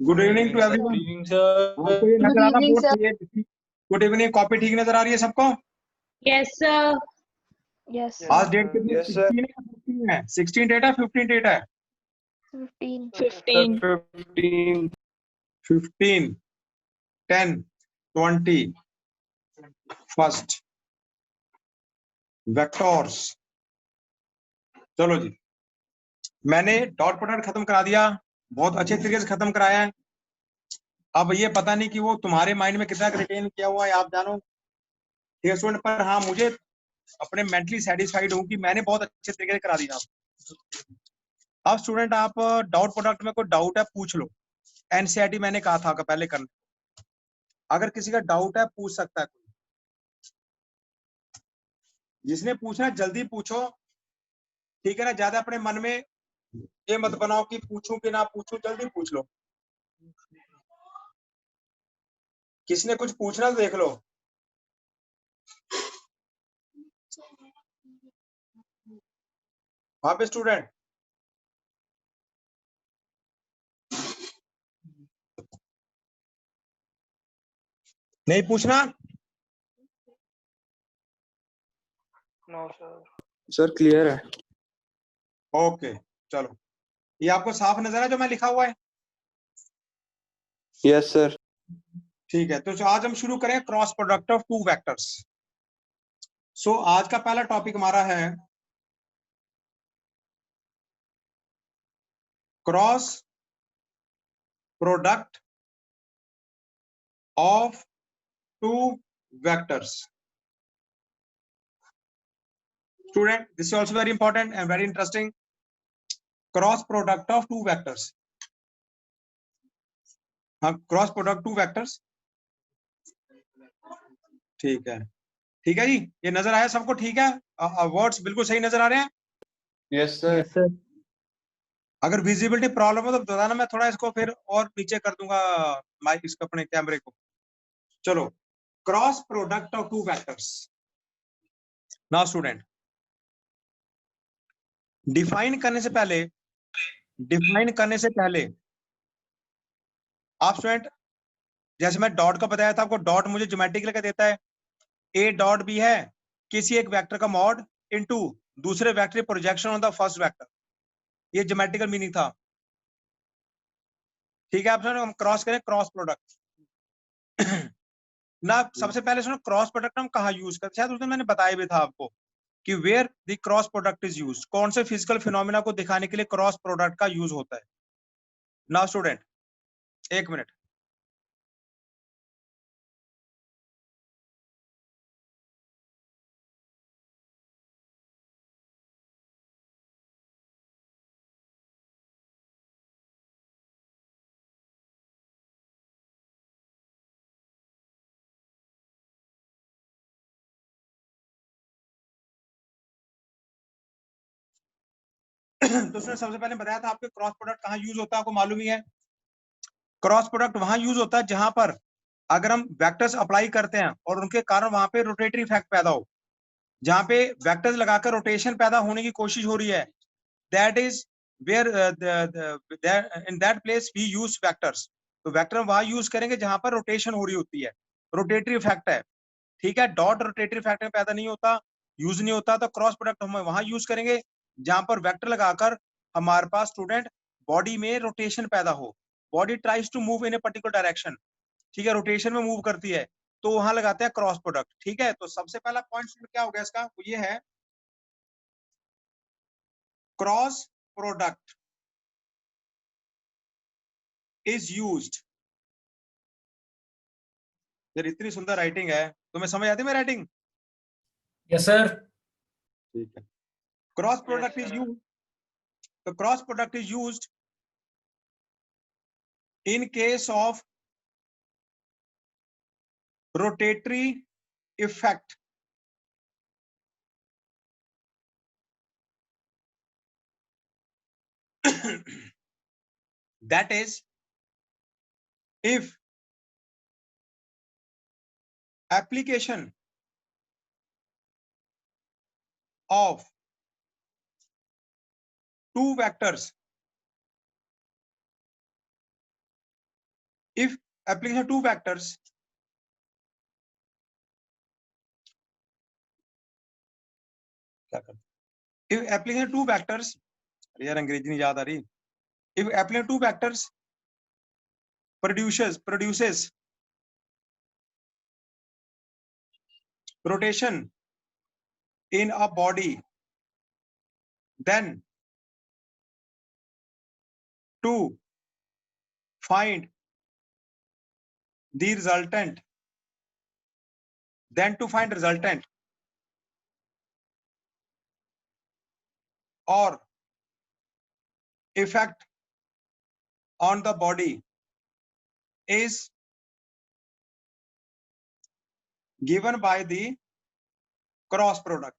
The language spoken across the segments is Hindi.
Good evening to everyone. Evening sir. आपको ये नजर आ रहा evening, बोर्ड sir. पे ये गुड इवनिंग कॉपी ठीक नजर आ रही है सबको? Yes, sir. Yes, आज डेट कितनी? Yes, sir. 16 है 15 है? 16 डेट है 15 डेट है? 15. 15. 15 10 20 फर्स्ट वेक्टर्स। चलो जी, मैंने डॉट प्रोडक्ट खत्म करा दिया, बहुत अच्छे तरीके से खत्म कराया है। अब ये पता नहीं कि वो तुम्हारे माइंड में कितना रिटेन किया हुआ है, आप जानो। ठीक है स्टूडेंट, पर हाँ मुझे अपने मेंटली सेटिस्फाइड हूँ कि मैंने बहुत अच्छे तरीके से करा दिया। अब स्टूडेंट आप डाउट प्रोडक्ट में कोई डाउट है पूछ लो। एनसीईआरटी मैंने कहा था पहले करना, अगर किसी का डाउट है पूछ सकता है कोई। जिसने पूछना जल्दी पूछो, ठीक है ना? ज्यादा अपने मन में ये मत बनाओ कि पूछूं कि ना पूछूं, जल्दी पूछ लो। किसने कुछ पूछना तो देख लो। वहां पे स्टूडेंट नहीं पूछना? No sir. सर क्लियर है। ओके चलो, ये आपको साफ नजर है जो मैं लिखा हुआ है? Yes sir. ठीक है, तो आज हम शुरू करें cross product of two vectors. So आज का पहला टॉपिक हमारा है cross product of two vectors. Student this is also very important and very interesting. Cross product of two vectors. हाँ, क्रॉस प्रोडक्ट टू वेक्टर्स। ठीक है, ठीक है जी, ये नजर आया सबको? ठीक है, वर्ड्स बिल्कुल सही नजर आ रहे हैं? Yes sir. अगर विजिबिलिटी प्रॉब्लम हो तो बताना, मैं थोड़ा इसको फिर और नीचे कर दूंगा माइक, इसको अपने कैमरे को। चलो, cross product of two vectors. Now student, define करने से पहले आप स्टूडेंट, जैसे मैं डॉट का बताया था आपको, डॉट मुझे ज्योमेट्रिकल का देता है। ए डॉट भी है किसी एक वेक्टर का मॉड इनटू दूसरे vector projection on the first vector, ये ज्योमेट्रिकल मीनिंग था। ठीक है, आप सुनो, हम क्रॉस करें क्रॉस प्रोडक्ट ना। सबसे पहले सुनो, क्रॉस प्रोडक्ट हम कहाँ यूज करते हैं, शायद उस दिन मैंने बताया भी था आपको कि where the cross product is use, कौन से फिजिकल फिनोमिना को दिखाने के लिए क्रॉस प्रोडक्ट का यूज होता है। नाउ स्टूडेंट, एक मिनट, तो उसने सबसे पहले बताया था आपके क्रॉस प्रोडक्ट कहाँ यूज होता है, आपको मालूम ही है। क्रॉस प्रोडक्ट वहां यूज होता है जहां पर अगर हम वेक्टर्स अप्लाई करते हैं और उनके कारण वहां पे रोटेटरी इफेक्ट पैदा हो, जहां पे वेक्टर्स लगाकर रोटेशन पैदा होने की कोशिश हो रही है, that is where in that place we use vectors. तो वेक्टर वहां यूज करेंगे जहां पर रोटेशन हो रही होती है, रोटेटरी इफेक्ट है। ठीक है, डॉट रोटेटरी इफेक्ट में पैदा नहीं होता, यूज नहीं होता, तो क्रॉस प्रोडक्ट हम वहां यूज करेंगे जहां पर वेक्टर लगाकर हमारे पास स्टूडेंट बॉडी में रोटेशन पैदा हो। Body tries to move in a particular direction, ठीक है, रोटेशन में मूव करती है, तो वहां लगाते हैं क्रॉस प्रोडक्ट। ठीक है, तो सबसे पहला पॉइंट क्या हो गया इसका, वो ये है क्रॉस प्रोडक्ट इज यूज्ड। यार इतनी सुंदर राइटिंग है, तुम्हें समझ आती है मेरी राइटिंग? Yes sir. ठीक है, क्रॉस प्रोडक्ट इज यूज्ड, तो cross product is used in case of rotatory effect that is if application of two vectors if application of two vectors if application of two vectors, यार अंग्रेजी नहीं याद आ रही, if application of two vectors produces rotation in a body, then to find the resultant, or effect on the body is given by the cross product.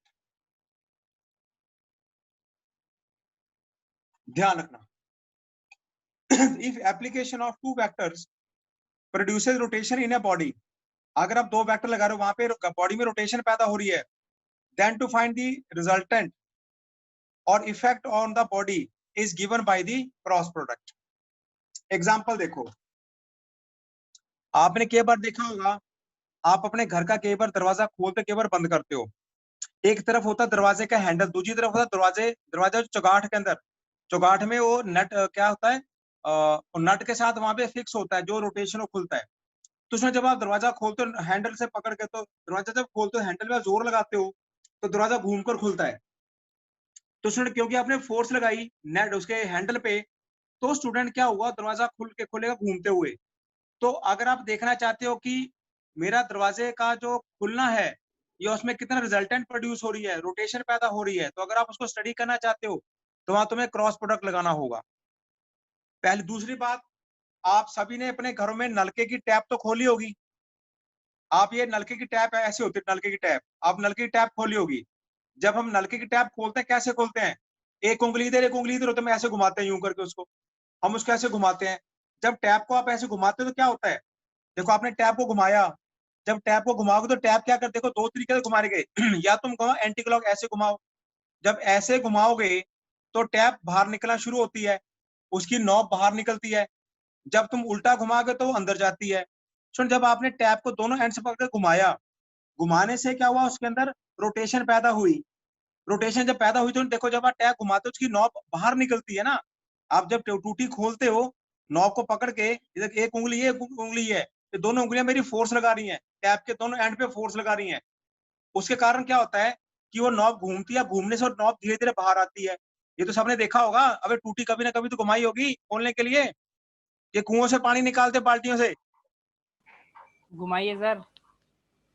ध्यान रखना, if application of two vectors produces rotation in a body, अगर आप दो वेक्टर लगा रहे हो वहां पे बॉडी में रोटेशन पैदा हो रही है, then to find the resultant or effect on the body is given by the cross product. Example देखो, आपने कई बार देखा होगा, आप अपने घर का कई बार दरवाजा खोलते कई बार बंद करते हो, एक तरफ होता दरवाजे का हैंडल, दूसरी तरफ होता दरवाजा चौगाठ के अंदर, चौगाठ में वो नट क्या होता है, नट के साथ वहां पे फिक्स होता है जो रोटेशन खुलता है। तो उसमें जब आप दरवाजा खोलते हो हैंडल से पकड़ के, तो दरवाजा जब खोलते हो हैंडल में जोर लगाते हो तो दरवाजा घूमकर खुलता है। तो स्टूडेंट क्योंकि आपने फोर्स लगाई नेट उसके हैंडल पे, तो स्टूडेंट क्या हुआ, दरवाजा खुलेगा घूमते हुए। तो अगर आप देखना चाहते हो कि मेरा दरवाजे का जो खुलना है या उसमें कितना रिजल्टेंट प्रोड्यूस हो रही है, रोटेशन पैदा हो रही है, तो अगर आप उसको स्टडी करना चाहते हो तो वहां तुम्हें क्रॉस प्रोडक्ट लगाना होगा। पहले दूसरी बात, आप सभी ने अपने घरों में नलके की टैप तो खोली होगी। आप ये नलके की टैप ऐसे होती है, नलके की टैप, आप नलके की टैप खोली होगी। जब हम नलके की टैप खोलते हैं कैसे खोलते हैं, एक उंगली इधर एक उंगली इधर होता है, ऐसे घुमाते हैं यूं करके उसको, हम उसको ऐसे घुमाते हैं। जब टैप को आप ऐसे घुमाते हो तो क्या होता है, देखो आपने टैप को घुमाया, जब टैप को घुमाओगे तो टैप क्या कर, देखो दो तरीके से घुमाने गए या तुम कहो एंटी क्लॉक ऐसे घुमाओ, जब ऐसे घुमाओगे तो टैप बाहर निकलना शुरू होती है, उसकी नॉब बाहर निकलती है। जब तुम उल्टा घुमाओगे तो वो अंदर जाती है। सुन, जब आपने टैप को दोनों एंड से पकड़ घुमाया, घुमाने से क्या हुआ, उसके अंदर रोटेशन पैदा हुई। रोटेशन जब पैदा हुई तो देखो जब आप टैप घुमाते हो उसकी नॉब बाहर निकलती है ना। आप जब टूटी खोलते हो नॉब को पकड़ के, इधर एक उंगली है एक उंगली है, ये दोनों उंगलियां मेरी फोर्स लगा रही हैं, टैप के दोनों एंड पे फोर्स लगा रही हैं। उसके कारण क्या होता है कि वो नॉब घूमती है, घूमने से और नॉब धीरे धीरे बाहर आती है। ये तो सबने देखा होगा, अबे टूटी कभी ना कभी तो घुमाई होगी खोलने के लिए। ये कुओं से पानी निकालते बाल्टियों से, घुमाइए सर।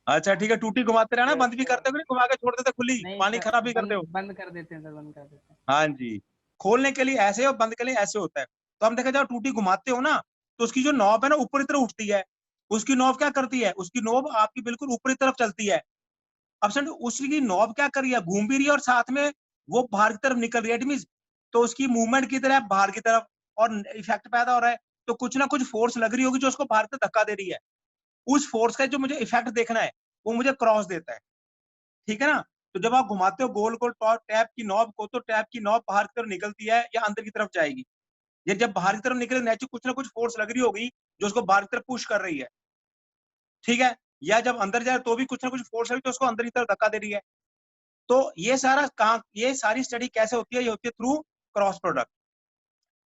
अच्छा ठीक है, टूटी घुमाते रहना, बंद भी करते हो, घुमा के छोड़ देते खुली, पानी खराब भी करते हो। बंद कर देते हैं सर, बंद कर देते हैं। हाँ जी, खोलने के लिए ऐसे और बंद के लिए ऐसे होता है। तो हम देखा जब टूटी घुमाते हो ना तो उसकी जो नॉब है ना ऊपर की तरफ उठती है, उसकी नॉब क्या करती है, उसकी नॉब आपकी बिल्कुल ऊपरी तरफ चलती है। अब सर उसकी नॉब क्या कर रही है, घूम भी रही है और साथ में वो बाहर की तरफ निकल रही है। इट मींस तो उसकी मूवमेंट की तरह बाहर की तरफ और इफेक्ट पैदा हो रहा है, तो कुछ ना कुछ फोर्स लग रही होगी जो उसको बाहर की तरफ धक्का दे रही है। उस फोर्स का जो मुझे इफेक्ट देखना है वो मुझे क्रॉस देता है, ठीक है ना। तो जब आप घुमाते हो गोल गोल टैप की नॉब को, तो टैप की नॉब बाहर की तरफ निकलती है या अंदर की तरफ जाएगी। ये जब बाहर की तरफ निकले नेचुरल कुछ ना कुछ फोर्स लग रही होगी जो उसको बाहर की तरफ पुश कर रही है, ठीक है। या जब अंदर जाए तो भी कुछ ना कुछ फोर्स लगी तो उसको अंदर की तरफ धक्का दे रही है। तो ये सारा काम, ये सारी स्टडी कैसे होती है, ये होती है थ्रू क्रॉस प्रोडक्ट।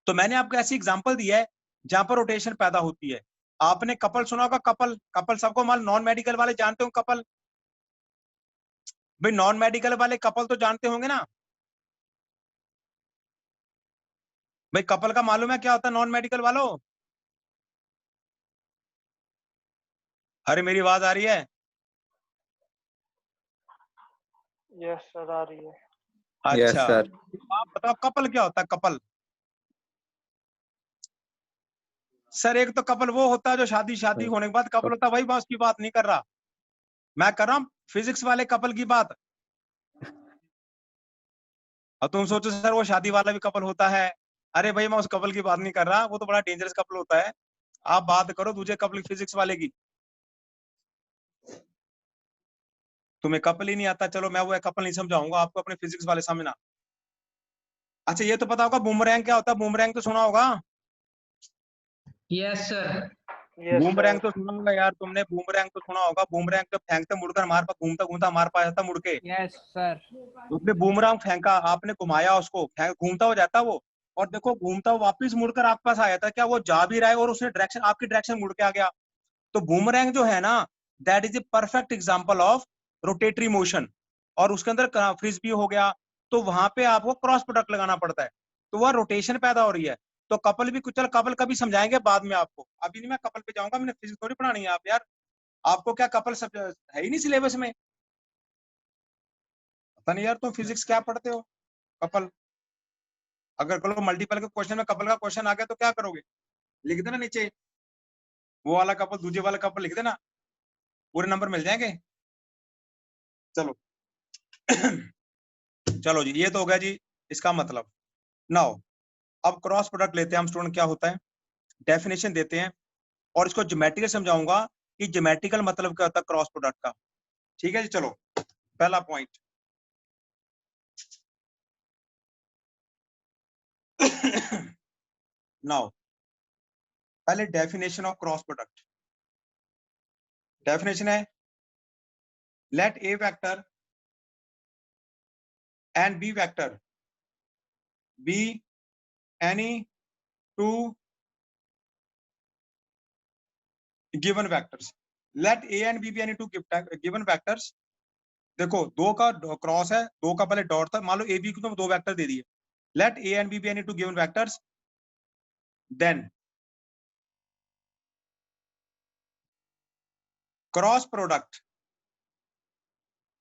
तो मैंने आपको ऐसी एग्जांपल दी है जहां पर रोटेशन पैदा होती है। आपने कपल सुना होगा, कपल, कपल सबको मान, नॉन मेडिकल वाले जानते हो कपल, भाई नॉन मेडिकल वाले कपल तो जानते होंगे ना भाई, कपल का मालूम है क्या होता है नॉन मेडिकल वालों? अरे मेरी आवाज आ रही है? यस सर, आ रही है। अच्छा सर, आप बताओ कपल क्या होता है? कपल सर, एक तो कपल वो होता है जो शादी होने के बाद कपल होता है, वही मैं उसकी बात नहीं कर रहा, मैं कर रहा हूँ फिजिक्स वाले कपल की बात। और तुम सोचो सर वो शादी वाला भी कपल होता है, अरे भाई मैं उस कपल की बात नहीं कर रहा, वो तो बड़ा डेंजरस कपल होता है। आप बात करो दूसरे कपल फिजिक्स वाले की। तुम्हें कपल ही नहीं आता, चलो मैं वो कपल नहीं समझाऊंगा आपको, अपने फिजिक्स वाले समझना। अच्छा ये तो पता होगा बूमरैंग क्या होता है, बूमरैंग तो सुना होगा। Yes sir. Yes, boomerang sir. तो सुना होगा यार तुमने, बूमरैंग तो सुना होगा। बूमरैंग जब फेंकते मुड़कर हमारे पास घूमता घूमता हमारे पास आता मुड़ के। Yes sir. उसने बूमरैंग फेंका, आपने घुमाया उसको, घूमता हो जाता वो, और देखो घूमता हुआ वापिस मुड़कर आपके पास आया था। क्या वो जा भी रहा है और उसने डायरेक्शन, आपकी डायरेक्शन मुड़ के आ गया? तो बूमरैंग जो है ना, that is a perfect example of rotary motion. और उसके अंदर फ्रिस्बी हो गया, तो वहां पे आपको क्रॉस प्रोडक्ट लगाना पड़ता है, तो वह रोटेशन पैदा हो रही है। तो कपल भी कुछ, चल कपल कभी समझाएंगे बाद में आपको, अभी नहीं मैं कपल पे जाऊंगा, मैंने फिजिक्स थोड़ी पढ़ानी है आप यार। आपको क्या कपल सब है ही नहीं सिलेबस में? पता नहीं यार तुम फिजिक्स क्या पढ़ते हो। कपल, अगर कल मल्टीपल के क्वेश्चन में कपल का क्वेश्चन आ गया तो क्या करोगे? लिख देना नीचे, वो वाला कपल दूसरे वाला कपल लिख देना, पूरे नंबर मिल जाएंगे। चलो चलो जी, ये तो हो गया जी इसका मतलब। नाउ अब क्रॉस प्रोडक्ट लेते हैं हम स्टूडेंट, क्या होता है, डेफिनेशन देते हैं, और इसको ज्योमेट्रिकल समझाऊंगा कि ज्योमेट्रिकल मतलब क्या होता है क्रॉस प्रोडक्ट का। ठीक है जी, चलो पहला पॉइंट। नाउ पहले definition of cross product. Definition है, let A vector and B vector be any two given vectors. Let A and B be any two given vectors. देखो दो का क्रॉस है, दो का पहले डॉट था, मान लो ए बी को तो दो वेक्टर दे दिए। Let A and B be any two given vectors, then cross product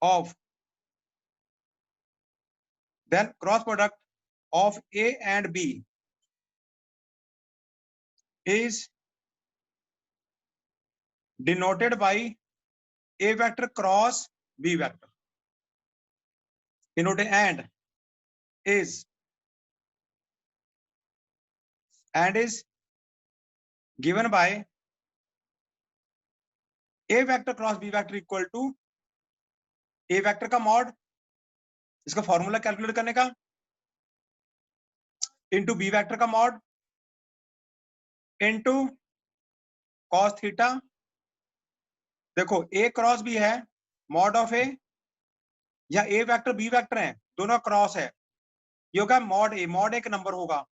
of then cross product of A and B is denoted by A vector cross B vector, denoted and is given by A vector cross B vector equal to A vector का मॉड, इसका फॉर्मूला कैलकुलेट करने का, इंटू बी वेक्टर का मॉड इंटू कॉस थीटा। देखो ए क्रॉस बी है, मॉड ऑफ ए, या ए वेक्टर बी वेक्टर है, दोनों क्रॉस है, ये होगा मॉड ए, मॉड एक नंबर होगा,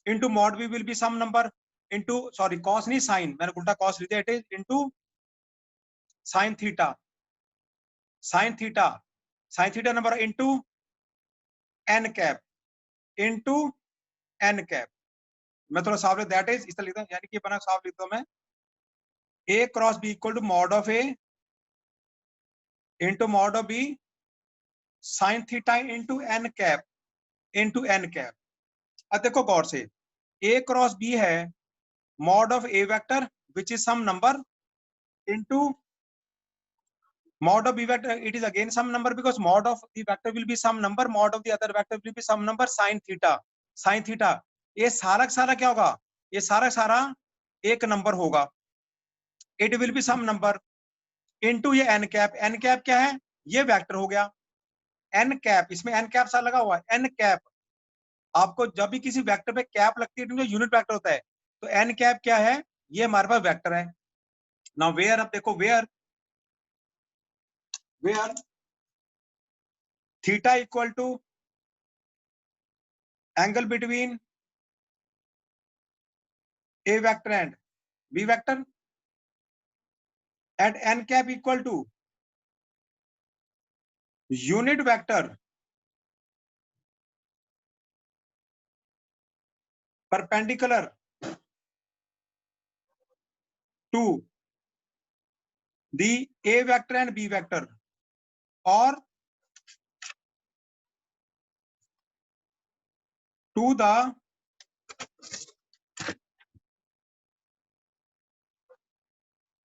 into mod B will be some number, into sorry cos नहीं साइन, मैंने उल्टा कॉस लिख दिया, it is into sine theta, sine theta, sine theta number into N cap, into N cap. मैं थोड़ा साफ लिख, दैट इज इस तरह लिखता हूं, यानी कि बना साफ लिखता हूं मैं, A cross B equal to mod of A into mod of B sine theta into N cap, into N cap. अब देखो गौर से, ए क्रॉस बी है mod of A vector which is some number into mod of b vector, it is again some number because mod of the vector will be some number, mod of the other vector will be some number sin theta, sin theta। ये सारा क्या होगा, ये सारा एक नंबर होगा, it will be some number into ये n कैप, n कैप क्या है, ये वेक्टर हो गया, n कैप, इसमें n कैप सा लगा हुआ है, n कैप। आपको जब भी किसी वेक्टर पे कैप लगती है तो यूनिट वेक्टर होता है, तो n कैप क्या है, ये हमारे पास वेक्टर है। नाउ वेयर, अब देखो where theta equal to angle between A vector and B vector, and n cap equal to unit vector perpendicular to the A vector and B vector, or to the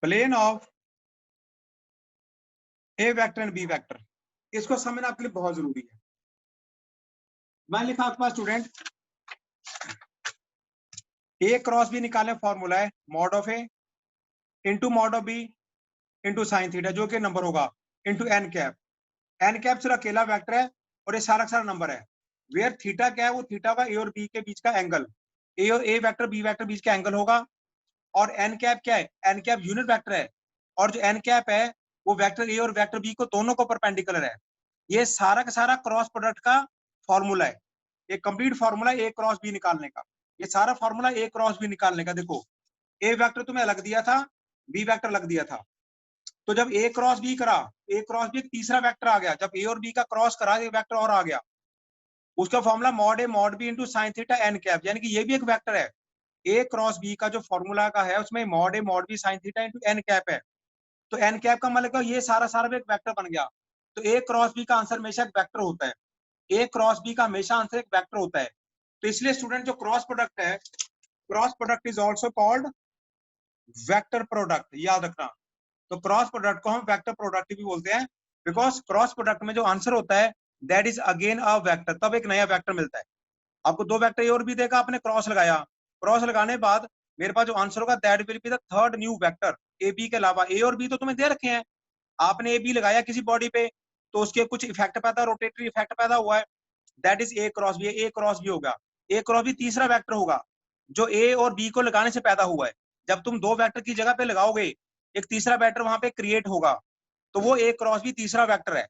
plane of A vector and B vector। इसको समझना आपके लिए बहुत जरूरी है। मैं लिखा आपके पास स्टूडेंट, ए क्रॉस बी निकालने फॉर्मूला है mod of A into mod of B into sine theta, जो कि नंबर होगा, into N cap. N cap सिर्फ अकेला वेक्टर है और ये सारा नंबर है। वेयर थीटा क्या है, वो थीटा का ए और बी के बीच का एंगल, ए और ए वेक्टर बी वेक्टर बीच का एंगल होगा, और एन कैप क्या है, एन कैप यूनिट वेक्टर है, और जो एन कैप है वो वेक्टर ए और वेक्टर बी को दोनों को परपेंडिकुलर है। ये सारा का सारा क्रॉस प्रोडक्ट का फॉर्मूला है, ये कंप्लीट फॉर्मूला ए क्रॉस बी निकालने का, ये सारा फॉर्मूला ए क्रॉस बी निकालने का। देखो ए वेक्टर तुम्हें अलग दिया था, बी वेक्टर अलग दिया था, तो जब ए क्रॉस बी करा, ए क्रॉस बी तीसरा वेक्टर आ गया, जब ए और बी का क्रॉस करा एक वेक्टर और आ गया, उसका formula mod A mod B into sine theta N cap, यानी कि ये भी एक वेक्टर है। ए क्रॉस बी का जो फॉर्मूला का है उसमें mod A mod B sine theta into N cap है, तो एन कैप का मतलब ये सारा सारा भी एक वेक्टर बन गया। तो ए क्रॉस बी का आंसर हमेशा एक वेक्टर होता है, ए क्रॉस बी का हमेशा आंसर एक वेक्टर होता है। तो इसलिए स्टूडेंट जो क्रॉस प्रोडक्ट है, cross product is also called vector product, याद रखना। तो क्रॉस प्रोडक्ट को हम वेक्टर प्रोडक्ट भी बोलते हैं, बिकॉज क्रॉस प्रोडक्ट में जो आंसर होता है that is again a vector, तब एक नया वेक्टर मिलता है। आपको दो वेक्टर ए और बी देगा, आपने क्रॉस लगाया, क्रॉस लगाने के बाद मेरे पास जो आंसर होगा that will be the third new vector, A B के अलावा। ए और बी तो तुम्हें दे रखे हैं, आपने ए बी लगाया किसी बॉडी पे तो उसके कुछ इफेक्ट पैदा, रोटेटरी इफेक्ट पैदा हुआ है, that is A cross B, A cross B होगा। ए क्रॉस बी तीसरा वेक्टर होगा जो ए और बी को लगाने से पैदा हुआ है। जब तुम दो वेक्टर की जगह पे लगाओगे एक तीसरा वेक्टर वहां पे क्रिएट होगा, तो वो ए क्रॉस बी तीसरा वेक्टर है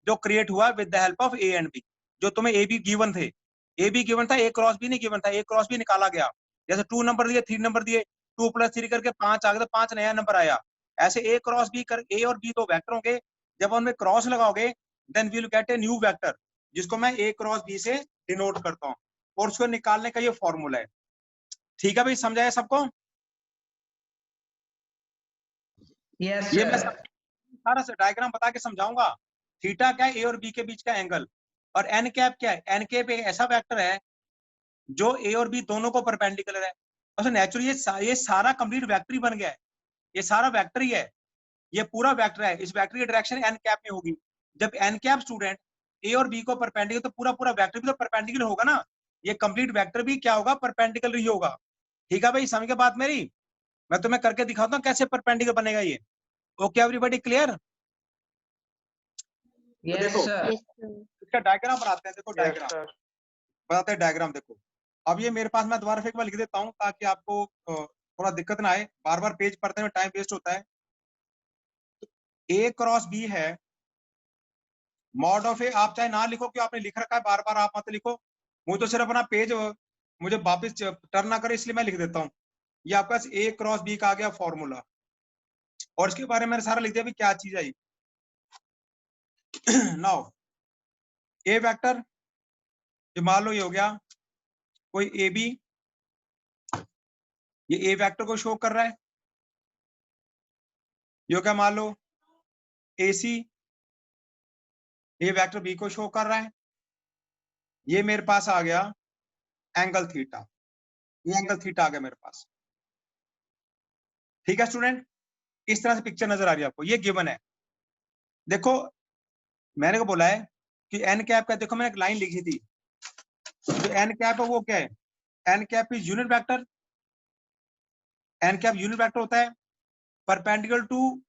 जो क्रिएट हुआ with the help of A and B. जो तुम्हें ए बी गिवन थे, ए बी गिवन था, ए क्रॉस बी नहीं गिवन था, ए क्रॉस बी निकाला गया। जैसे 2 नंबर दिए, 3 नंबर दिए, 2 + 3 करके 5 आ गया, तो 5 नया नंबर आया। ऐसे ए क्रॉस बी कर, ए और बी दो वेक्टर होंगे, जब उनमें क्रॉस लगाओगे then we will get a new vector, जिसको मैं ए क्रॉस बी से डिनोट करता हूँ, और उसको निकालने का ये फॉर्मूला है। ठीक है भाई, समझाया सबको? यस ये मैं सर। सारा डायग्राम बता के समझाऊंगा। थीटा क्या है, ए और बी के बीच का एंगल, और एन कैप क्या है, एन कैप एक ऐसा वेक्टर है जो ए और बी दोनों को परपेंडिकुलर है। तो नेचुरली ये सारा कंप्लीट वेक्टर ही बन गया है, ये सारा वेक्टर ही है, ये पूरा वेक्टर है। इस वेक्टर की डायरेक्शन एन कैप में होगी। जब एन कैप स्टूडेंट ए और बी को परपेंडिकुलर, तो पूरा पूरा वेक्टर भी तो परपेंडिकुलर होगा ना, ये कंप्लीट वेक्टर भी क्या होगा, परपेंडिकुलर ही होगा। ठीक है भाई, समझ के बात मेरी? मैं तुम्हें करके दिखाता हूँ कैसे परपेंडिकुलर बनेगा ये। Okay everybody, clear? तो यस देखो सर। इसका डायग्राम बनाते हैं। देखो यस डायग्राम सर। बताते हैं, डायग्राम देखो। अब ये मेरे पास, मैं दोबारा फिर एक बार लिख देता हूँ ताकि आपको थोड़ा दिक्कत ना आए, बार बार पेज पढ़ते में टाइम वेस्ट होता है। ए क्रॉस बी है, मॉड ऑफ ए, आप चाहे ना लिखो कि आपने लिख रखा है, बार बार आप मत लिखो, मुझे तो सिर्फ अपना पेज मुझे वापस टर्न ना करे, इसलिए मैं लिख देता हूँ। ये आपका ए क्रॉस बी का आ गया फॉर्मूला, और इसके बारे में मैंने सारा लिख दिया भी क्या चीज है ये। नाउ ए वेक्टर, जो मान लो ये हो गया कोई ए बी, ये ए वेक्टर को शो कर रहा है, ये क्या मान लो ए सी, ये वेक्टर बी को शो कर रहा है, ये मेरे पास आ गया एंगल थीटा, ये एंगल थीटा आ गया मेरे पास। ठीक है स्टूडेंट, इस तरह से पिक्चर नजर आ रही है आपको, ये गिवन है। देखो मैंने को बोला है कि एन कैप का, देखो मैंने एक लाइन लिखी थी, जो एन कैप है वो क्या है, N cap is unit vector, N cap unit vector होता है perpendicular to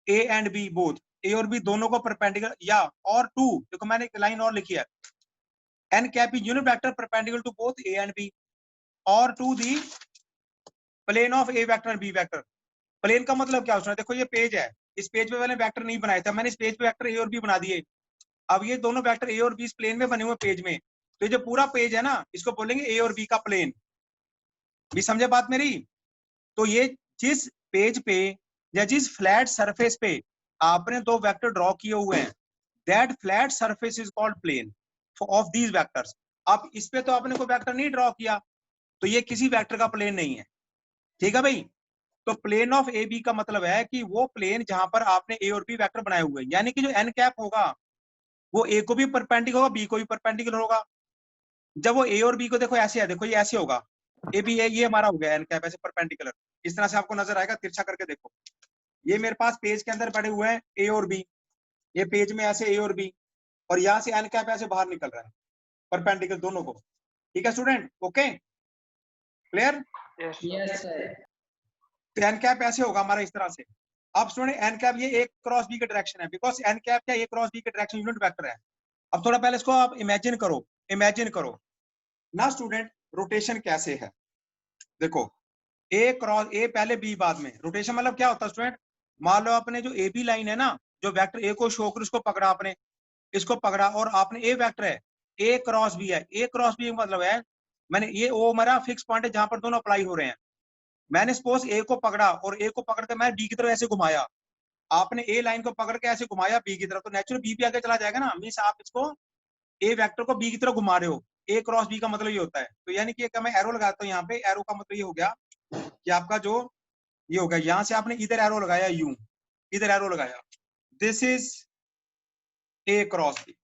A and B both, A और बी दोनों को परपेंडिकुलर, या और टू, देखो मैंने एक लाइन और लिखी है, N cap is unit vector perpendicular to both A and B और to the plane of A vector B vector. Plane का मतलब क्या होता है, देखो ये पेज है, इस पेज पे मैंने वेक्टर नहीं बनाया था, मैंने इस पेज पे वेक्टर ए और बी बना दिए। अब ये दोनों वेक्टर ए और बी इस प्लेन में बने हुए पेज में, तो ये जो पूरा पेज है ना, इसको बोलेंगे ए और बी का प्लेन। भी समझे बात मेरी? तो ये जिस पेज पे या जिस फ्लैट सरफेस पे आपने दो वेक्टर ड्रॉ किए हुए हैं, that flat surface is called plane of these vectors. अब इस पे तो आपने कोई वेक्टर नहीं ड्रॉ किया, तो ये किसी वेक्टर का प्लेन नहीं है। ठीक है भाई, तो प्लेन ऑफ ए बी का मतलब है कि वो प्लेन जहां पर आपने ए और बी वेक्टर बनाए हुए हैं, यानी कि जो एन कैप होगा वो ए को भी परपेंडिकुलर होगा, बी को भी परपेंडिकुलर होगा। जब वो ए और बी को, देखो ऐसे है, देखो ये ऐसे होगा, ए बी ये हमारा हो गया एन कैप ऐसे परपेंडिकुलर, इस तरह से आपको नजर आएगा, तिरछा करके देखो। ये मेरे पास पेज के अंदर पड़े हुए हैं ए और बी, ये पेज में ऐसे ए और बी, और यहाँ से एन कैप ऐसे बाहर निकल रहा है परपेंडिकुलर दोनों को। ठीक है student, okay clear? Yes sir. तो एन कैप ऐसे होगा हमारा इस तरह से। अब स्टूडेंट एन कैप ये ए क्रॉस बी की डायरेक्शन है, बिकॉज एन कैप क्या ए क्रॉस बी की डायरेक्शन यूनिट वेक्टर है। अब थोड़ा पहले इसको आप इमेजिन करो, इमेजिन करो ना स्टूडेंट रोटेशन कैसे है। देखो ए क्रॉस ए पहले बी बाद में। रोटेशन मतलब क्या होता है स्टूडेंट, मान लो आपने जो ए बी लाइन है ना, जो वेक्टर ए को शो कर उसको पकड़ा आपने, इसको पकड़ा और आपने ए वेक्टर है ए क्रॉस बी है। ए क्रॉस बी मतलब है मैंने ये ओ मेरा फिक्स पॉइंट है जहां पर दोनों अप्लाई हो रहे हैं। मैंने सपोज ए को पकड़ा और ए को पकड़ के मैं बी की तरफ ऐसे घुमाया, आपने ए लाइन को पकड़ के ऐसे घुमाया बी की तरफ, तो नेचुरल बी भी आगे चला जाएगा ना। मीन्स आप इसको ए वेक्टर को बी की तरफ घुमा रहे हो। ए क्रॉस बी का मतलब ये होता है। तो यानी कि मैं एरो लगाता हूँ यहाँ पे, एरो का मतलब ये हो गया कि आपका जो ये हो गया, यहां से आपने इधर एरो लगाया, यूं इधर एरो लगाया, this is A cross B.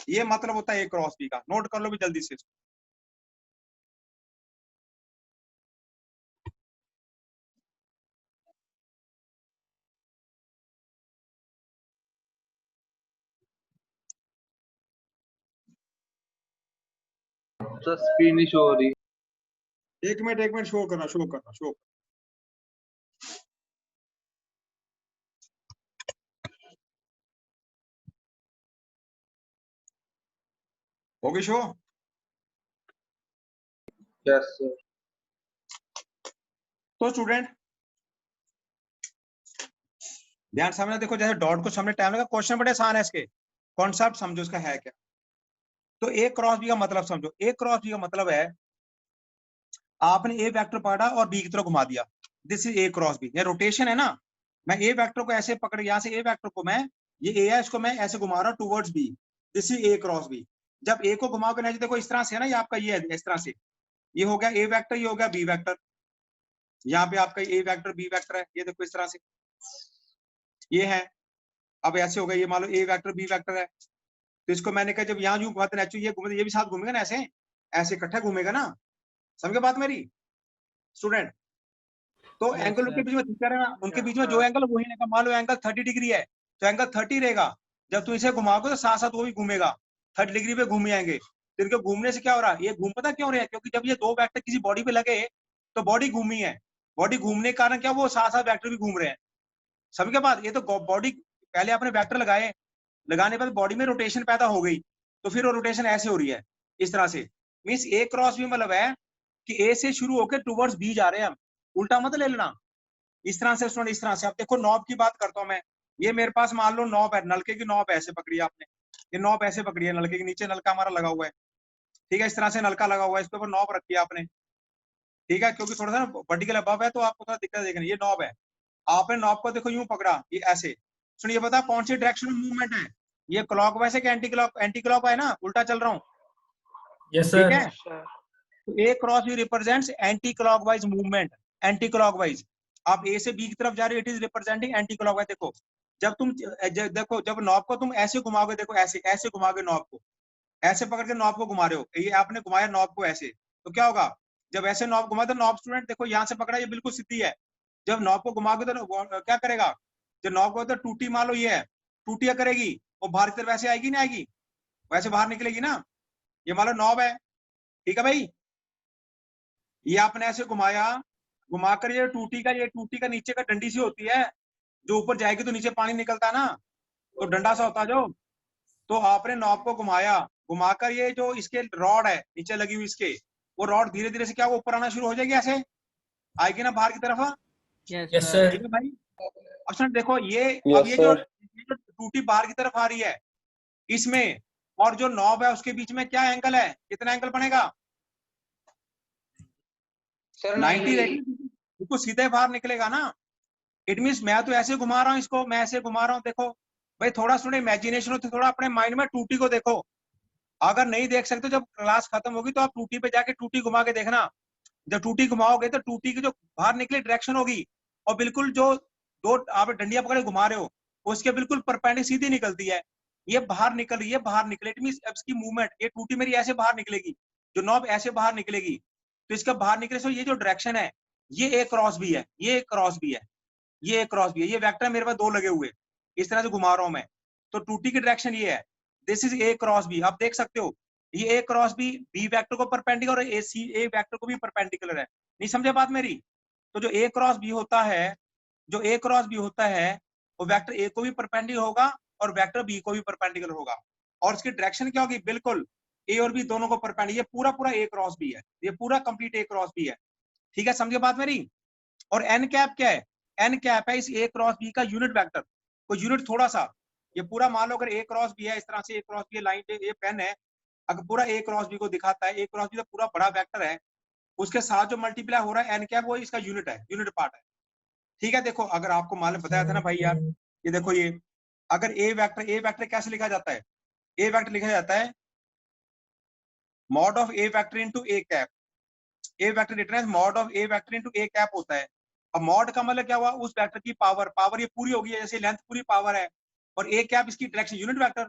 ये मतलब होता है ए क्रॉस बी का। नोट कर लो भी जल्दी से। स्क्रीन नहीं शो हो रही। एक मिनट शो करना शो। होगी शो। Yes sir. तो स्टूडेंट ध्यान समझना, देखो जैसे डॉट को समझने टाइम लगा, क्वेश्चन बड़े आसान है, इसके कॉन्सेप्ट समझो इसका है क्या। तो ए क्रॉस बी का मतलब समझो। ए क्रॉस बी का मतलब है आपने ए वेक्टर पकड़ा और बी की तरफ घुमा दिया, this is A cross B. ये रोटेशन है ना, मैं ए वेक्टर को ऐसे पकड़, यहाँ से ए वेक्टर को मैं, ये ए है, इसको मैं ऐसे घुमा रहा हूँ towards B, this is A cross B. जब ए को घुमाओगे ना, देखो इस तरह से है ना, ये आपका ये है इस तरह से, ये हो गया ए वेक्टर, ये हो गया बी वेक्टर, यहाँ पे आपका ए वेक्टर बी वेक्टर है, ये देखो इस तरह से ये है। अब ऐसे हो गया, ये मान लो ए वेक्टर बी वेक्टर है, तो इसको मैंने कहा जब यहाँ यूं घुमाते ना, ये घूमे, ये भी साथ घूमेगा ना, ऐसे ऐसे इकट्ठा घूमेगा ना। समझे बात मेरी स्टूडेंट? तो Yes, एंगल sir. के बीच में ठीक रहेगा, उनके बीच में जो एंगल वही रहेगा। मान लो एंगल 30 डिग्री है, तो एंगल 30 रहेगा। जब तुम इसे घुमाओगे तो साथ साथ वो भी घूमेगा, 30 डिग्री पे घूम जाएंगे। तो इनके घूमने से क्या हो रहा है, ये घूम पता क्यों रहे हैं, क्योंकि जब ये दो वेक्टर किसी बॉडी पे लगे तो बॉडी घूमी है। बॉडी घूमने के कारण क्या, वो साथ साथ वेक्टर भी घूम रहे हैं। समझ के बाद, ये तो बॉडी पहले आपने वेक्टर लगाए, लगाने पर बॉडी में रोटेशन पैदा हो गई, तो फिर वो रोटेशन ऐसे हो रही है इस तरह से। मीन्स ए क्रॉस बी मतलब है कि ए से शुरू होकर टूवर्ड्स बी जा रहे हैं हम, उल्टा मत ले लेना। इस तरह से स्टूडेंट, इस तरह से। आप देखो नॉब की बात करता हूं मैं, ये मेरे पास मान लो नॉब है, नलके की नॉब ऐसे पकड़ी है आपने, ये नॉब ऐसे पकड़ी है, नलके के नीचे नलका हमारा लगा हुआ है, ठीक है, इस तरह से नलका लगा हुआ है, इसके ऊपर नॉब रखी है आपने, ठीक है, क्योंकि थोड़ा सा वर्टिकल अबव है तो आपको थोड़ा दिक्कत देखनी। ये नॉब है, आपने नॉब को देखो यूं पकड़ा, ये ऐसे। सुनिए, बता कौन सी डायरेक्शन में मूवमेंट है, ये क्लॉकवाइज है कि एंटी क्लॉक है ना, उल्टा चल रहा हूँ, यस ठीक सर। है। तो A cross B represents anti clockwise movement, anti clockwise. आप ए से बी की तरफ जा रहे हो, it is representing anti clockwise. देखो जब तुम देखो जब नॉब को तुम ऐसे घुमाओगे, देखो ऐसे ऐसे घुमाओगे नॉब को, ऐसे पकड़ के नॉब को घुमा रहे हो, ये आपने घुमाया नॉब को ऐसे, तो क्या होगा, जब ऐसे नॉब घुमा तो नॉब स्टूडेंट देखो यहाँ से पकड़ा, ये बिल्कुल सीधी है। जब नॉब को घुमाओगे तो क्या करेगा, जब नॉब को तो टूटी मान लो ये है, टूटिया करेगी, वो बाहर की तरफ वैसे आएगी नहीं आएगी, वैसे बाहर निकलेगी ना। ये मान लो नॉब है, ठीक है भाई, ये आपने ऐसे घुमाया, घुमाकर ये टूटी का नीचे का डंडी सी होती है, जो ऊपर जाएगी तो नीचे पानी निकलता है ना, तो डंडा सा होता है जो। तो आपने नॉब को घुमाया, घुमाकर ये जो इसके रॉड है नीचे लगी हुई इसके, वो रॉड धीरे धीरे से क्या वो ऊपर आना शुरू हो जाएगी, ऐसे आएगी ना बाहर की तरफ। Yes, yes sir. सर। ठीक है भाई। अब देखो ये Yes, अब ये जो टूटी बाहर की तरफ आ रही है इसमें, और जो नॉब है उसके बीच में क्या एंगल है, कितना एंगल बनेगा, सर 90 रहेगी, बिल्कुल सीधे बाहर निकलेगा ना। इट मीन्स मैं तो ऐसे घुमा रहा हूँ इसको, मैं ऐसे घुमा रहा हूँ, देखो भाई थोड़ा थोड़ा इमेजिनेशन होती, थोड़ा अपने माइंड में टूटी को देखो। अगर नहीं देख सकते जब क्लास खत्म होगी तो आप टूटी पे जाके टूटी घुमा के देखना। जब टूटी घुमाओगे तो टूटी की जो बाहर निकले डायरेक्शन होगी, और बिल्कुल जो दो आप डंडियां पकड़े घुमा रहे हो उसके बिल्कुल परपेंडिकुलर सीधी निकलती है, ये बाहर निकल रही है, बाहर निकले, इट मींस इसकी मूवमेंट, ये टूटी मेरी ऐसे बाहर निकलेगी, जो नॉब ऐसे बाहर निकलेगी, तो इसका बाहर निकले सो ये जो डायरेक्शन है, ये ए क्रॉस भी है, ये क्रॉस भी है, ये क्रॉस भी है, ये वेक्टर मेरे पास दो लगे हुए, इस तरह से घुमा रहा हूं मैं, तो टूटी की डायरेक्शन ये है, this is A cross B. आप देख सकते हो ये A cross B B vector को परपेंडिकुलर और ए वेक्टर को भी परपेंडिकुलर है। नहीं समझे बात मेरी? तो जो ए क्रॉस बी होता है, जो ए क्रॉस बी होता है, वो वेक्टर ए को भी परपेंडिकुलर होगा और वेक्टर बी को भी परपेंडिकुलर होगा, और उसकी डायरेक्शन क्या होगी, बिल्कुल ए और बी दोनों को परपेंडिकुलर। ये पूरा पूरा ए क्रॉस बी है, ये पूरा कंप्लीट ए क्रॉस बी है, ठीक है, समझे बात मेरी? और एन कैप क्या है? एन कैप है इस ए क्रॉस बी का यूनिट वेक्टर। कोई यूनिट थोड़ा सा, ये पूरा मान लो अगर ए क्रॉस बी है, इस तरह से ए क्रॉस बी लाइन पे, ये पेन है, अगर पूरा ए क्रॉस बी को दिखाता है, ए क्रॉस बी तो पूरा बड़ा वेक्टर है, उसके साथ जो मल्टीप्लाई हो रहा है एन कैप, वो इसका यूनिट है, यूनिट पार्ट है। ठीक है, देखो अगर आपको मालूम बताया था ना भाई यार, ये देखो ये अगर ए वेक्टर कैसे लिखा जाता है? ए वेक्टर लिखा जाता है mod of A vector into A cap. A vector written as mod of A vector into A cap होता है। अब मॉड का मतलब क्या हुआ? उस वेक्टर की पावर, पावर ये पूरी होगी, जैसे लेंथ पूरी पावर है, और ए कैप इसकी डायरेक्शन, यूनिट वेक्टर।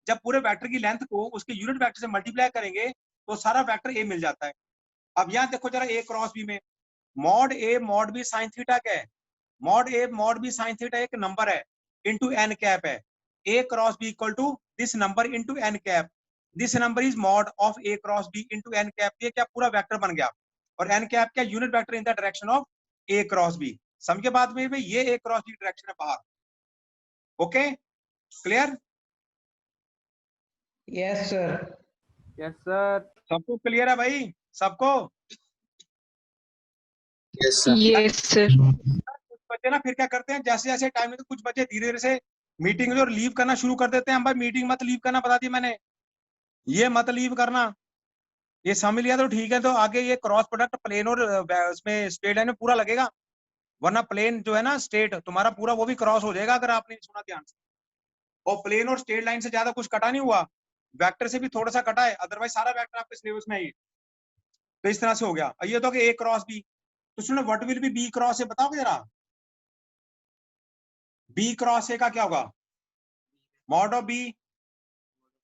जब पूरे वेक्टर की लेंथ को उसके यूनिट वेक्टर से मल्टीप्लाई करेंगे तो सारा वेक्टर ए मिल जाता है। अब यहाँ देखो जरा ए क्रॉस बी में mod A mod B sine theta क्या है? Mod A mod B sine theta एक नंबर है इनटू एन कैप है। A cross B equal to this number into N cap, this number is mod of A cross B into N cap. ये क्या पूरा वेक्टर बन गया, और एन कैप क्या? Unit vector in the direction of A cross B. समझ के बाद में ये ए क्रॉस बी डायरेक्शन है बाहर। Okay, clear? Yes, sir. Yes sir. सबको क्लियर है भाई? सबको? Yes, sir. Yes, sir. कुछ बच्चे ना फिर क्या करते हैं, जैसे जैसे टाइम में तो कुछ बच्चे धीरे धीरे से मीटिंग और लीव करना शुरू कर देते हैं। हम भाई मीटिंग मत लीव करना बता दी मैंने, ये मत लीव करना। ये समझ लिया तो ठीक है, तो आगे ये क्रॉस प्रोडक्ट प्लेन और उसमें स्ट्रेट लाइन में पूरा लगेगा, वरना प्लेन जो है ना स्ट्रेट तुम्हारा पूरा वो भी क्रॉस हो जाएगा अगर आपने सुना ध्यान से। और प्लेन और स्ट्रेट लाइन से ज्यादा कुछ कटा नहीं हुआ, वेक्टर से भी थोड़ा सा कटा है, अदरवाइज सारा वेक्टर आपके सिलेबस में है। तो इस तरह से हो गया। ये तो कि ए क्रॉस बी, तो सुनो what will be B cross A, बताओगे जरा? बी क्रॉस ए का क्या होगा? Mod of B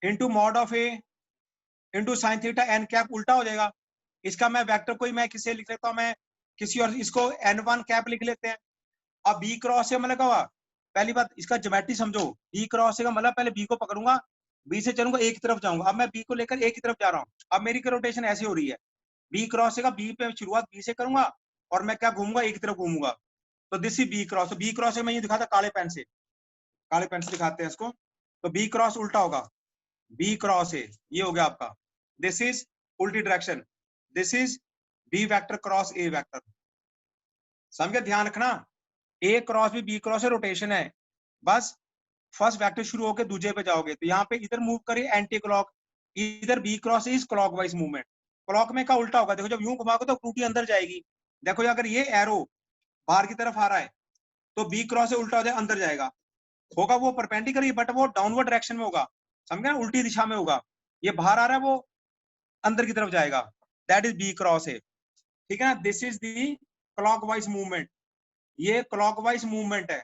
into mod of A into sine theta N cap, उल्टा हो जाएगा। इसका मैं वेक्टर कोई मैं किसे लिख लेता हूँ, मैं किसी और, इसको n1 कैप लिख लेते हैं। अब बी क्रॉस ए मतलब क्या हुआ? पहली बात इसका ज्योमेट्री समझो। बी क्रॉस ए का मतलब पहले बी को पकड़ूंगा, बी से चलूंगा एक की तरफ जाऊंगा। अब मैं बी को लेकर एक की तरफ जा रहा हूँ, अब मेरी रोटेशन ऐसी हो रही है, बी क्रॉस ए का बी पे शुरुआत बी से करूंगा और मैं क्या घूमूंगा, एक की तरफ घूमूंगा। तो this is B cross. B cross A मैं ये दिखाता काले पेन से, काले पेन से दिखाते हैं इसको। तो बी क्रॉस उल्टा होगा, बी क्रॉस ए ये हो गया आपका, दिस इज उल्टी direction, this is B vector cross A vector. समझ के ध्यान रखना, A cross B cross A rotation है, बस फर्स्ट वेक्टर शुरू होकर दूसरे पे जाओगे। तो यहाँ पे इधर मूव करिए एंटी क्लॉक, इधर B cross is clockwise movement. Clock में का उल्टा होगा, देखो जब यूं घुमाओगे तो टूटी अंदर जाएगी। देखो अगर ये एरो बाहर की तरफ आ रहा है तो बी क्रॉस से उल्टा हो जाए अंदर जाएगा, होगा वो परपेंडिकुलर बट वो डाउनवर्ड डायरेक्शन में होगा, समझे ना, उल्टी दिशा में होगा। ये बाहर आ रहा है वो अंदर की तरफ जाएगा, that is B cross A. ठीक है ना, this is the clockwise movement, ये क्लॉकवाइज मूवमेंट है।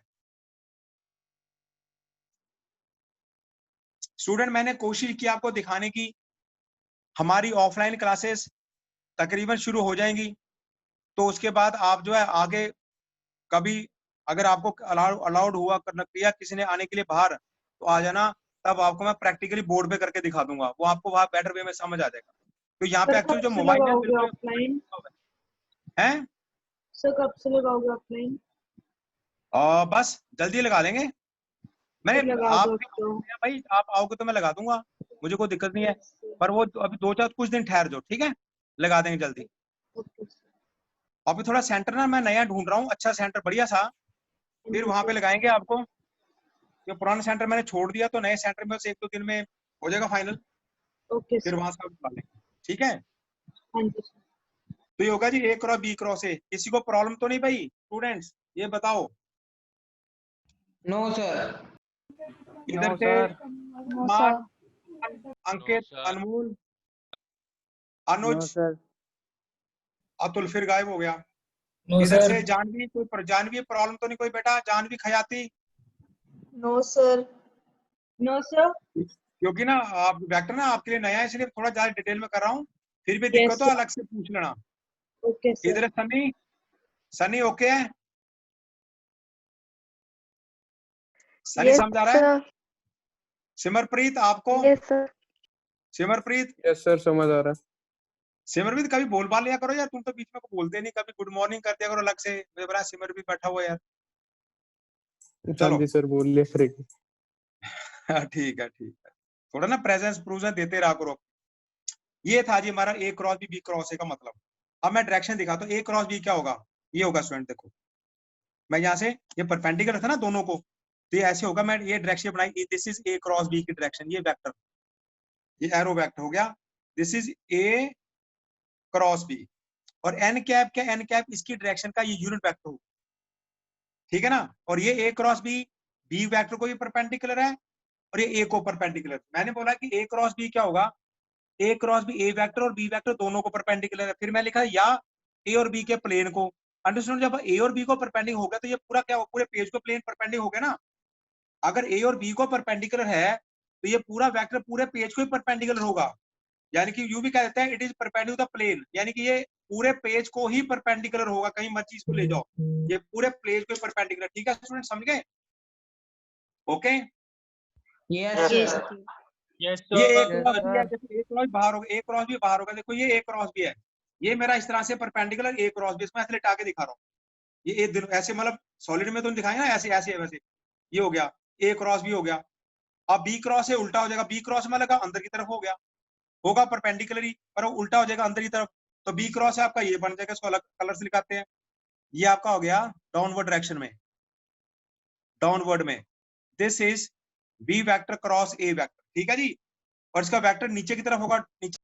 स्टूडेंट मैंने कोशिश की आपको दिखाने की, हमारी ऑफलाइन क्लासेस तकरीबन शुरू हो जाएंगी, तो उसके बाद आप जो है आगे कभी अगर आपको अलाउड हुआ करना किया किसी ने आने के लिए बाहर, तो आ जाना, तब आपको मैं प्रैक्टिकली बोर्ड पे करके दिखा दूंगा, वो आपको वहां बेटर वे में समझ आ जाएगा। तो यहाँ पे एक्चुअली जो मोबाइल है ऑफलाइन हैं, सर कब से लगाओगे ऑफलाइन? बस जल्दी लगा देंगे। मैं लगा आप दो तो। भाई आप आओगे तो मैं लगा दूंगा, मुझे कोई दिक्कत नहीं है, पर वो अभी 2-4 कुछ दिन ठहर जाओ, ठीक है, लगा देंगे जल्दी। ओके अभी थोड़ा सेंटर ना मैं नया ढूंढ रहा हूँ, अच्छा सेंटर बढ़िया सा, फिर वहां पे लगाएंगे आपको। ये पुराना सेंटर मैंने छोड़ दिया, तो नए सेंटर में 1-2 दिन में हो जाएगा फाइनल, ओके फिर वहां से आप लेंगे, ठीक है। हाँ जी। तो ये होगा जी ए क्रॉस बी क्रॉस ए। किसी को प्रॉब्लम तो नहीं भाई स्टूडेंट्स, ये बताओ? No, sir. इधर नो से सर। सर अंकित, अनमोल, नो अनुज, सर। अतुल फिर गायब हो गया। नो इधर सर। से जानवी, कोई जानवी प्रॉब्लम तो नहीं कोई बेटा? Janvi Khyati, no sir. No sir. क्योंकि ना आप वेक्टर ना आपके लिए नया है, इसलिए थोड़ा ज्यादा डिटेल में कर रहा हूँ, फिर भी दिक्कत हो अलग से पूछ लेना। Okay sir. इधर सनी, सनी ओके है? सनी समझ आ रहा है? सिमरप्रीत आपको? Yes sir. Simarpreet, Yes, sir. समझ आ रहा है। सिमरप्रीत कभी बोल बाल लिया करो यार, तुम तो बीच में को बोलते नहीं, कभी गुड मॉर्निंग कर दिया करो अलग से। मुझे बड़ा सिमरप्रीत बैठा हुआ यार। चलो। हाँ जी सर, बोल लिया करेंगे। ठीक है ठीक है, थोड़ा ना प्रेजेंस प्रूजेंस देते रहा करो। ये था जी हमारा ए क्रॉस बी क्रॉस ए का मतलब। अब मैं डायरेक्शन दिखाता हूँ, ए क्रॉस बी क्या होगा? ये होगा स्टूडेंट, देखो मैं यहाँ से, ये परपेंडिकुलर था ना दोनों को, तो ये ऐसे होगा, मैं ये डायरेक्शन बनाई, this is A cross B की डायरेक्शन, ये वेक्टर, ये एरो वेक्टर हो गया, this is A cross B, और एन कैप क्या, एन कैप इसकी डायरेक्शन का ये यूनिट वेक्टर हो, ठीक है ना, और ये ए क्रॉस बी वेक्टर को भी परपेंडिकुलर है और ये ए को परपेंडिकुलर। मैंने बोला कि ए क्रॉस बी क्या होगा, A cross B A vector और बी वेक्टर दोनों को परपेंडिकुलर है, फिर मैं लिखा या ए और बी के प्लेन को, अंडरस्टैंड, जब ए और बी को परपेंडिकुलर हो गया तो ये पूरा क्या हो, पूरे पेज को प्लेन परपेंडिकुलर हो गया ना, अगर ए और बी को परपेंडिकुलर है तो ये पूरा वेक्टर पूरे पेज को ही परपेंडिकुलर होगा, यानी कि यू भी कह देते हैं इट इज परपेंडिकुलर प्लेन, यानी कि ये पूरे पेज को ही परपेंडिकुलर होगा, कहीं मत इसको ले जाओ, ये पूरे पेज को परपेंडिकुलर, ठीक है स्टूडेंट, समझ गए? Okay, yes Yes, sir. sir. Yes, ये sir. एक क्रॉस भी है, देखो एक क्रॉस बाहर होगा, एक क्रॉस भी बाहर होगा, देखो ये एक क्रॉस भी है, ये मेरा इस तरह से परपेंडिकुलर एक क्रॉस भी, इसमें ऐसे लिटा के दिखा रहा हूँ, ये ऐसे मतलब सॉलिड में तो दिखाएंगे ना, ऐसे ऐसे वैसे, ये हो गया ए क्रॉस भी हो गया, अब बी क्रॉस से उल्टा हो जाएगा, बी क्रॉस में लगा अंदर की तरफ हो गया, होगा परपेंडिकुलर ही, पर उल्टा हो जाएगा अंदर की तरफ, तो बी क्रॉस है आपका ये बन जाएगा, इसको अलग कलर से लिखाते हैं, ये आपका हो गया डाउनवर्ड डायरेक्शन में, डाउनवर्ड में, this is B vector cross A vector, ठीक है जी, और इसका वेक्टर नीचे की तरफ होगा, नीचे